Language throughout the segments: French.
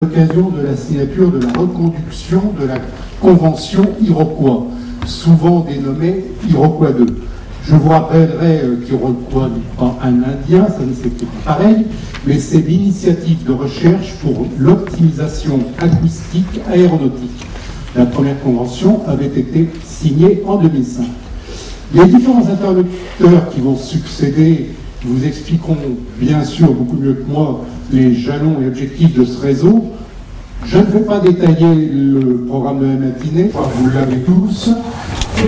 l'occasion de la signature de la reconduction de la Convention Iroquois, souvent dénommée Iroquois II. Je vous rappellerai qu'Iroquois n'est pas un Indien, ça ne s'écrit pas pareil, mais c'est l'initiative de recherche pour l'optimisation acoustique aéronautique. La première convention avait été signée en 2005. Les différents interlocuteurs qui vont succéder vous expliqueront bien sûr beaucoup mieux que moi les jalons et objectifs de ce réseau. Je ne vais pas détailler le programme de la matinée, vous l'avez tous.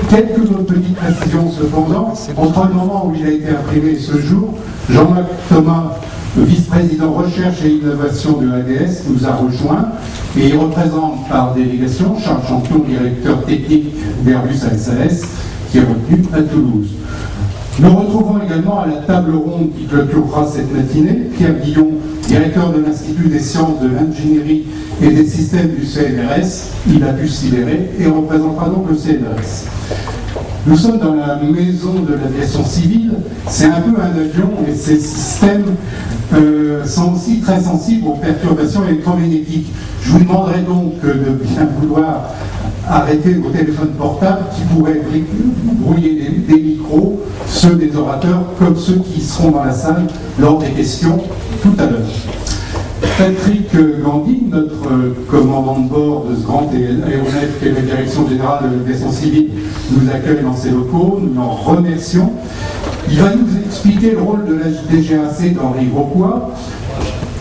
Quelques petites précisions cependant. Entre le moment où il a été imprimé ce jour, Jean-Marc Thomas, le vice-président recherche et innovation de l'ADS, nous a rejoint et il représente par délégation Charles Champion, directeur technique d'Airbus SAS, qui est retenu à Toulouse. Nous retrouvons également à la table ronde qui clôturera cette matinée Pierre Guillon, directeur de l'Institut des sciences de l'ingénierie et des systèmes du CNRS. Il a pu s'y libérer et représentera donc le CNRS. Nous sommes dans la maison de l'aviation civile. C'est un peu un avion et ces systèmes sont aussi très sensibles aux perturbations électromagnétiques. Je vous demanderai donc de bien vouloir arrêter vos téléphones portables qui pourraient brouiller des micros, ceux des orateurs comme ceux qui seront dans la salle lors des questions tout à l'heure. Patrick Gandhi, notre commandant de bord de ce grand aéronef qui est la Direction Générale de l'Aviation Civile, nous accueille dans ses locaux, nous l'en remercions. Il va nous expliquer le rôle de la DGAC dans l'Iroquois.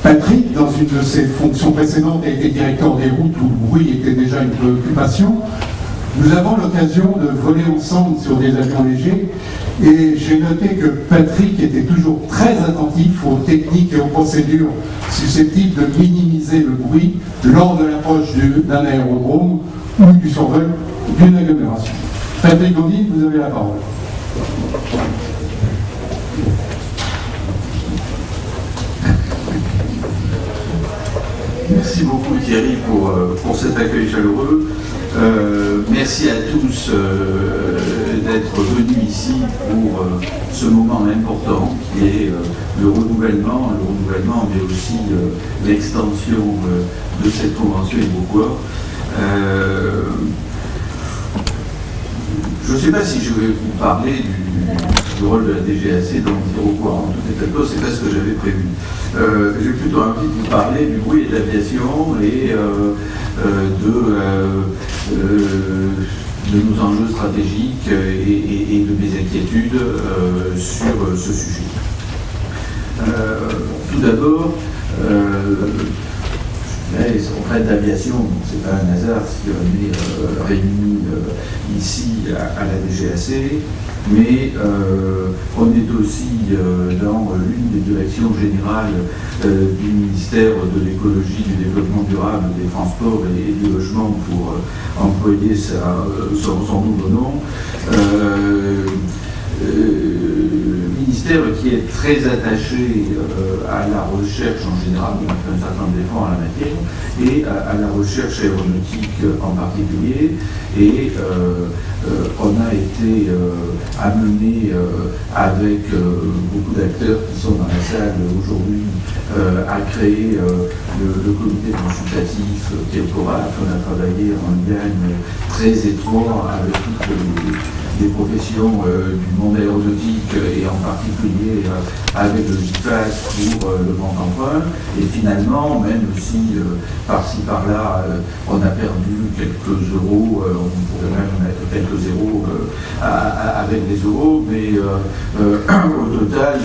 Patrick, dans une de ses fonctions précédentes, a été directeur des routes où le bruit était déjà une préoccupation. Nous avons l'occasion de voler ensemble sur des avions légers et j'ai noté que Patrick était toujours très attentif aux techniques et aux procédures susceptibles de minimiser le bruit lors de l'approche d'un aérodrome ou du survol d'une agglomération. Patrick Gandhi, vous avez la parole. Merci beaucoup Thierry pour cet accueil chaleureux. Merci à tous d'être venus ici pour ce moment important qui est le renouvellement, mais aussi l'extension de cette convention Iroquois. Je ne sais pas si je vais vous parler du rôle de la DGAC dans l'Iroquois. En tout état de cause, c'est pas ce que j'avais prévu. J'ai plutôt envie de vous parler du bruit et de l'aviation et de nos enjeux stratégiques et de mes inquiétudes sur ce sujet. Tout d'abord, on traite d'aviation, c'est pas un hasard si on est réunis ici à la DGAC, mais on est aussi dans l'une des directions générales du ministère de l'écologie, du développement durable, des transports et du logement pour employer son nouveau nom. Ministère qui est très attaché à la recherche en général, on fait un certain nombre d'efforts en la matière, et à la recherche aéronautique en particulier. Et on a été amené avec beaucoup d'acteurs qui sont dans la salle aujourd'hui à créer le comité consultatif Théocorac. On a travaillé en lien très étroit avec toutes les professions du monde aéronautique et en particulier avec le GIFAS pour le grand emprunt. Et finalement, même si par-ci par-là on a perdu quelques euros, on pourrait même mettre quelques zéros avec des euros, mais au total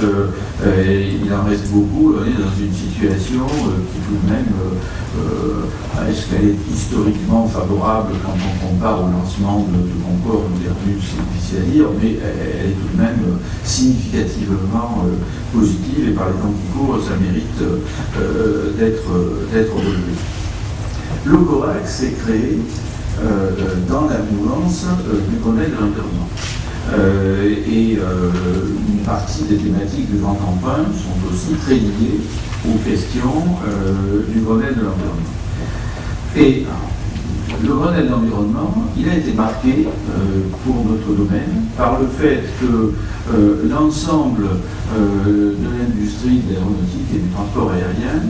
il en reste beaucoup. On est dans une situation qui tout de même, est-ce qu'elle est historiquement favorable quand on compare au lancement de Concorde ou d'Airbus, c'est difficile à dire, mais elle est tout de même significativement positive et par les temps qui courent, ça mérite d'être relevé. L'Ocorac s'est créé dans la mouvance du Grenelle de l'environnement. Et une partie des thématiques du grand emprunt sont aussi très liées aux questions du Grenelle de l'environnement. Et le Grenelle de l'environnement, il a été marqué pour notre domaine par le fait que l'ensemble de l'industrie de l'aéronautique et du transport aérien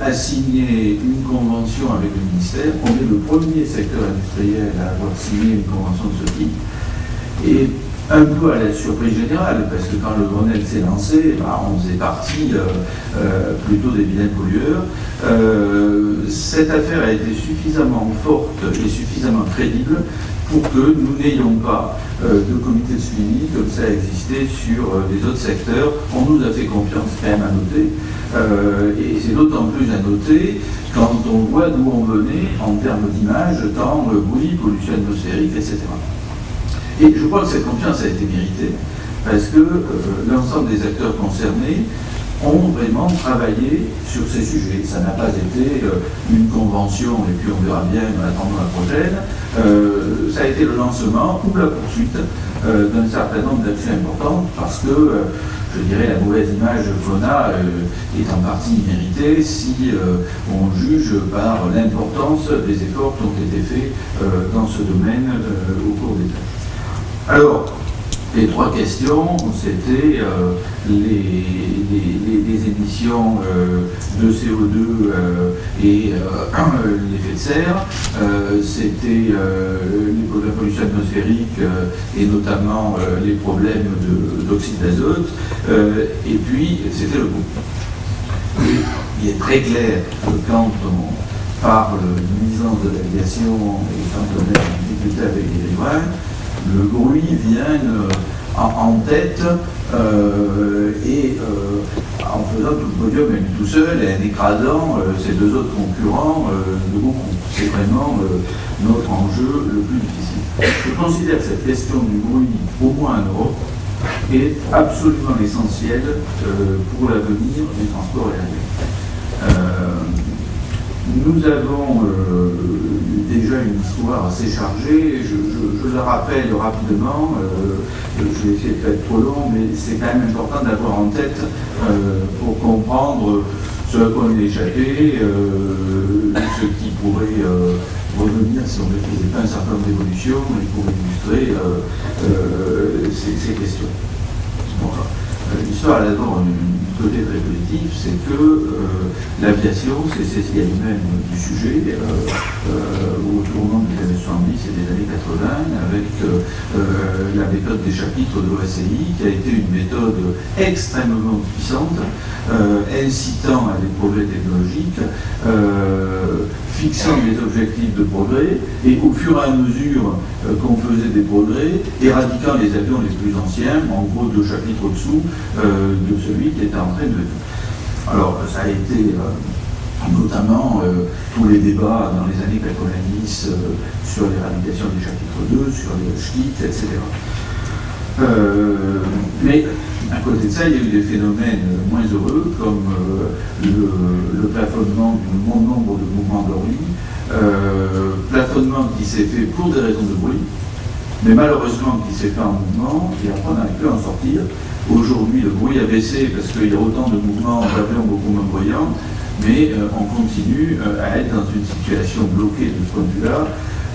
a signé une convention avec le ministère. On est le premier secteur industriel à avoir signé une convention de ce type. Et un peu à la surprise générale, parce que quand le Grenelle s'est lancé, on faisait partie plutôt des vilains pollueurs. Cette affaire a été suffisamment forte et suffisamment crédible pour que nous n'ayons pas de comité de suivi comme ça a existé sur les autres secteurs. On nous a fait confiance, quand même à noter, et c'est d'autant plus à noter quand on voit d'où on venait en termes d'image, temps, bruit, pollution atmosphérique, etc. Et je crois que cette confiance a été méritée, parce que l'ensemble des acteurs concernés ont vraiment travaillé sur ces sujets. Ça n'a pas été une convention, et puis on verra bien en attendant la prochaine. Ça a été le lancement ou la poursuite d'un certain nombre d'actions importantes, parce que, je dirais, la mauvaise image qu'on a est en partie méritée si on juge par l'importance des efforts qui ont été faits dans ce domaine au cours des temps. Alors, les trois questions, c'était les émissions de CO2 et l'effet de serre, c'était la pollution atmosphérique et notamment les problèmes d'oxyde d'azote, et puis c'était le coût. Il est très clair que quand on parle de nuisance de l'aviation et quand on a une difficulté avec les riverains, le bruit vient en tête et en faisant tout le podium même tout seul et en écrasant ces deux autres concurrents de beaucoup. C'est vraiment notre enjeu le plus difficile. Je considère que cette question du bruit, au moins en Europe, est absolument essentielle pour l'avenir du transport aérien. Nous avons déjà une histoire assez chargée, je la rappelle rapidement, je vais essayer de ne pas être trop long, mais c'est quand même important d'avoir en tête pour comprendre ce à quoi on est échappé, ce qui pourrait revenir si on ne faisait pas un certain nombre d'évolutions et pour illustrer ces questions. Bon, l'histoire a d'abord un côté très positif, c'est que l'aviation s'est saisie elle-même du sujet au tournant des années 70 et des années 80 avec la méthode des chapitres de l'OACI qui a été une méthode extrêmement puissante, incitant à des progrès technologiques, fixant des objectifs de progrès et au fur et à mesure qu'on faisait des progrès, éradiquant les avions les plus anciens, en gros 2 chapitres au-dessous de celui qui était en train de venir. Alors ça a été notamment tous les débats dans les années 90 sur l'éradication des chapitres 2, sur les schkits, etc. Mais à côté de ça, il y a eu des phénomènes moins heureux, comme le plafonnement du bon nombre de mouvements d'orbite, plafonnement qui s'est fait pour des raisons de bruit, mais malheureusement qui s'est fait en mouvement, et après on n'arrive plus à en sortir. Aujourd'hui, le bruit a baissé parce qu'il y a autant de mouvements d'avions beaucoup moins bruyants, mais on continue à être dans une situation bloquée de ce point de vue-là,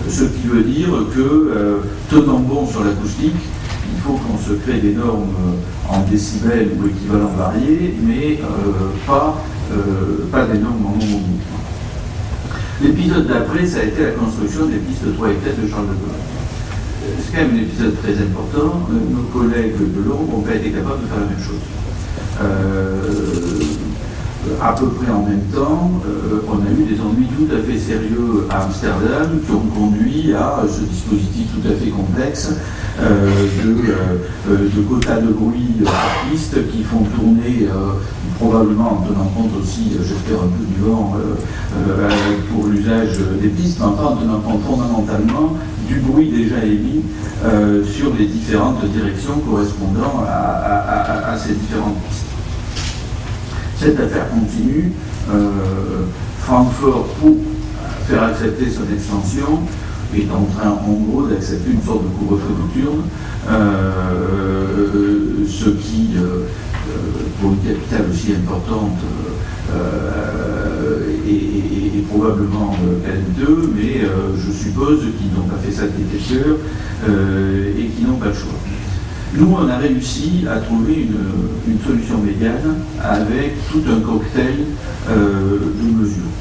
ce qui veut dire que, tenant bon sur l'acoustique, il faut qu'on se crée des normes en décibels ou équivalents variés, mais pas des normes en nombre de mouvements. L'épisode d'après, ça a été la construction des pistes 3 et 4 de Charles de Gaulle. C'est quand même un épisode très important. Nos collègues de l'Europe n'ont pas été capables de faire la même chose. À peu près en même temps, on a eu des ennuis tout à fait sérieux à Amsterdam qui ont conduit à ce dispositif tout à fait complexe de quotas de bruit par piste qui font tourner, probablement en tenant compte aussi, j'espère, un peu du vent pour l'usage des pistes, mais enfin en tenant compte fondamentalement du bruit déjà émis sur les différentes directions correspondant à ces différentes pistes. Cette affaire continue. Francfort, pour faire accepter son extension, est en train, en gros, d'accepter une sorte de couvre-feu nocturne, ce qui, pour une capitale aussi importante, et probablement calamiteux, mais je suppose qu'ils n'ont pas fait ça de cœur et qu'ils n'ont pas le choix. Nous, on a réussi à trouver une solution médiane avec tout un cocktail de mesures.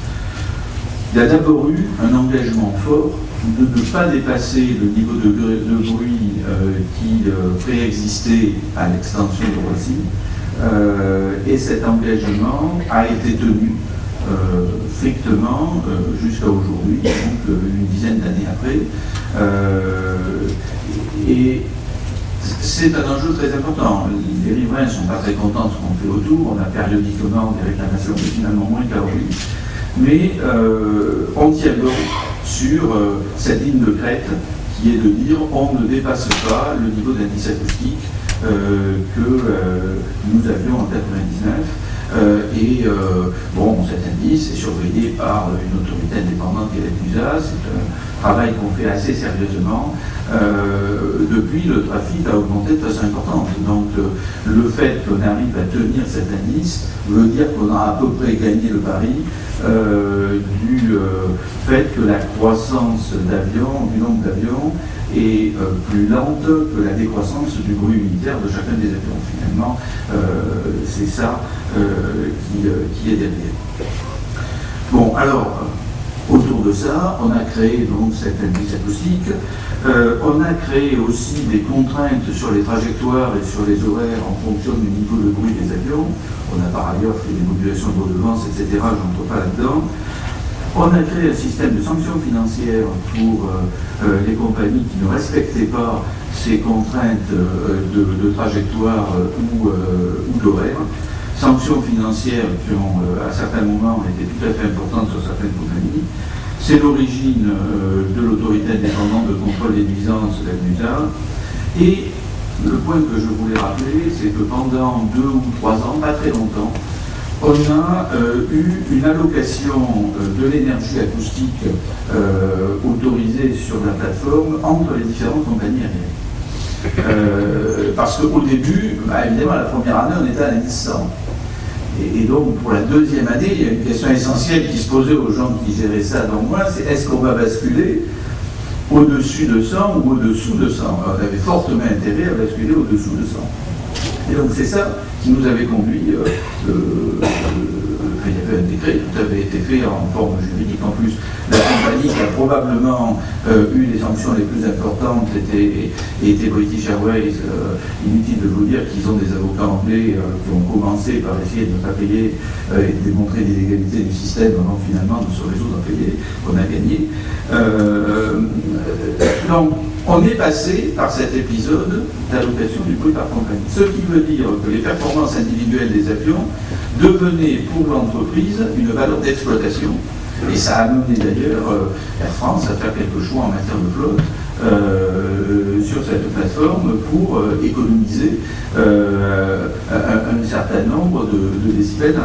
Il y a d'abord eu un engagement fort de ne pas dépasser le niveau de bruit qui préexistait à l'extension de Roissy. Et cet engagement a été tenu strictement jusqu'à aujourd'hui, donc une dizaine d'années après. Et c'est un enjeu très important. Les riverains ne sont pas très contents de ce qu'on fait autour. On a périodiquement des réclamations, mais finalement moins qu'aujourd'hui. Mais on tient bon sur cette ligne de crête qui est de dire on ne dépasse pas le niveau d'indice acoustique que nous avions en 1999. Bon, cet indice est surveillé par une autorité indépendante qui est l'EPUSA. C'est un travail qu'on fait assez sérieusement. Depuis, le trafic a augmenté de façon importante. Donc, le fait qu'on arrive à tenir cet indice veut dire qu'on a à peu près gagné le pari du fait que la croissance d'avions, du nombre d'avions, est plus lente que la décroissance du bruit unitaire de chacun des avions. Finalement, c'est ça qui est derrière. Bon, alors, autour de ça, on a créé donc cet indice acoustique. On a créé aussi des contraintes sur les trajectoires et sur les horaires en fonction du niveau de bruit des avions. On a par ailleurs fait des modulations de redevance, etc. Je n'entre pas là-dedans. On a créé un système de sanctions financières pour les compagnies qui ne respectaient pas ces contraintes de trajectoire ou d'horaire. Sanctions financières qui ont, à certains moments, été tout à fait importantes sur certaines compagnies. C'est l'origine de l'autorité indépendante de contrôle des nuisances, la NUSA. Et le point que je voulais rappeler, c'est que pendant 2 ou 3 ans, pas très longtemps, on a eu une allocation de l'énergie acoustique autorisée sur la plateforme entre les différentes compagnies aériennes. Parce qu'au début, évidemment, la première année, on était à l'indice 100. Et donc, pour la deuxième année, il y a une question essentielle qui se posait aux gens qui géraient ça dans moi, c'est est-ce qu'on va basculer au-dessus de 100 ou au-dessous de 100? Alors, on avait fortement intérêt à basculer au-dessous de 100. Et donc, c'est ça qui nous avait conduit, il y avait un décret, tout avait été fait en forme juridique. En plus, la compagnie qui a probablement eu les sanctions les plus importantes était British Airways. Inutile de vous dire qu'ils ont des avocats anglais qui ont commencé par essayer de ne pas payer et de démontrer l'illégalité du système avant finalement de se résoudre à payer. On a gagné. Donc, on est passé par cet épisode d'allocation du bruit par compagnie. Ce qui veut dire que les performances individuelles des avions devenaient pour l'entreprise une valeur d'exploitation. Et ça a amené d'ailleurs Air France à faire quelques choix en matière de flotte sur cette plateforme pour économiser un certain nombre de décibels.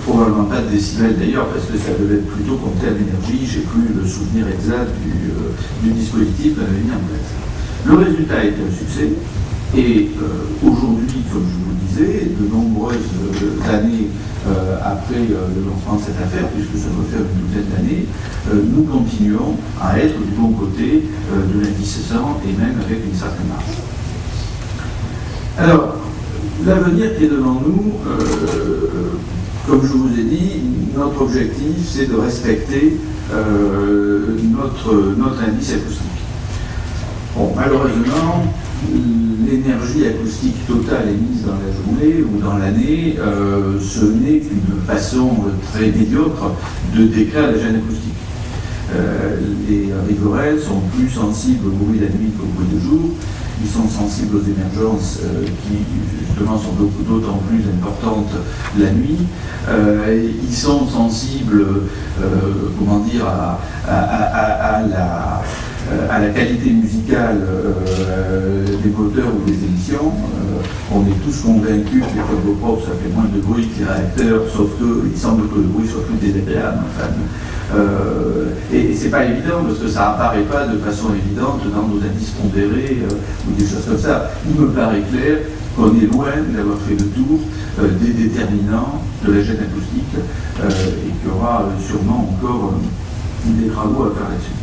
Probablement pas de décibels d'ailleurs, parce que ça devait être plutôt compté à l'énergie. J'ai plus le souvenir exact du dispositif qu'on avait mis en place. Le résultat a été un succès, et aujourd'hui, comme je vous le disais, de nombreuses années après le lancement de cette affaire, puisque ça doit faire une douzaine d'années, nous continuons à être du bon côté de l'indice 100 et même avec une certaine marge. Alors, l'avenir qui est devant nous, comme je vous ai dit, notre objectif, c'est de respecter notre indice acoustique. Bon, malheureusement, l'énergie acoustique totale émise dans la journée ou dans l'année, ce n'est qu'une façon très médiocre de décrire la gêne acoustique. Les riverains sont plus sensibles au bruit la nuit qu'au bruit de jour. Ils sont sensibles aux émergences qui, justement, sont d'autant plus importantes la nuit. Ils sont sensibles, comment dire, à à la qualité musicale des moteurs ou des émissions. On est tous convaincus que les turboprops, ça fait moins de bruit que les réacteurs, sauf qu'il semble que le bruit soit plus désagréable. Enfin, et c'est pas évident parce que ça apparaît pas de façon évidente dans nos indices pondérés ou des choses comme ça. Il me paraît clair qu'on est loin d'avoir fait le tour des déterminants de la gêne acoustique et qu'il y aura sûrement encore des travaux à faire là-dessus.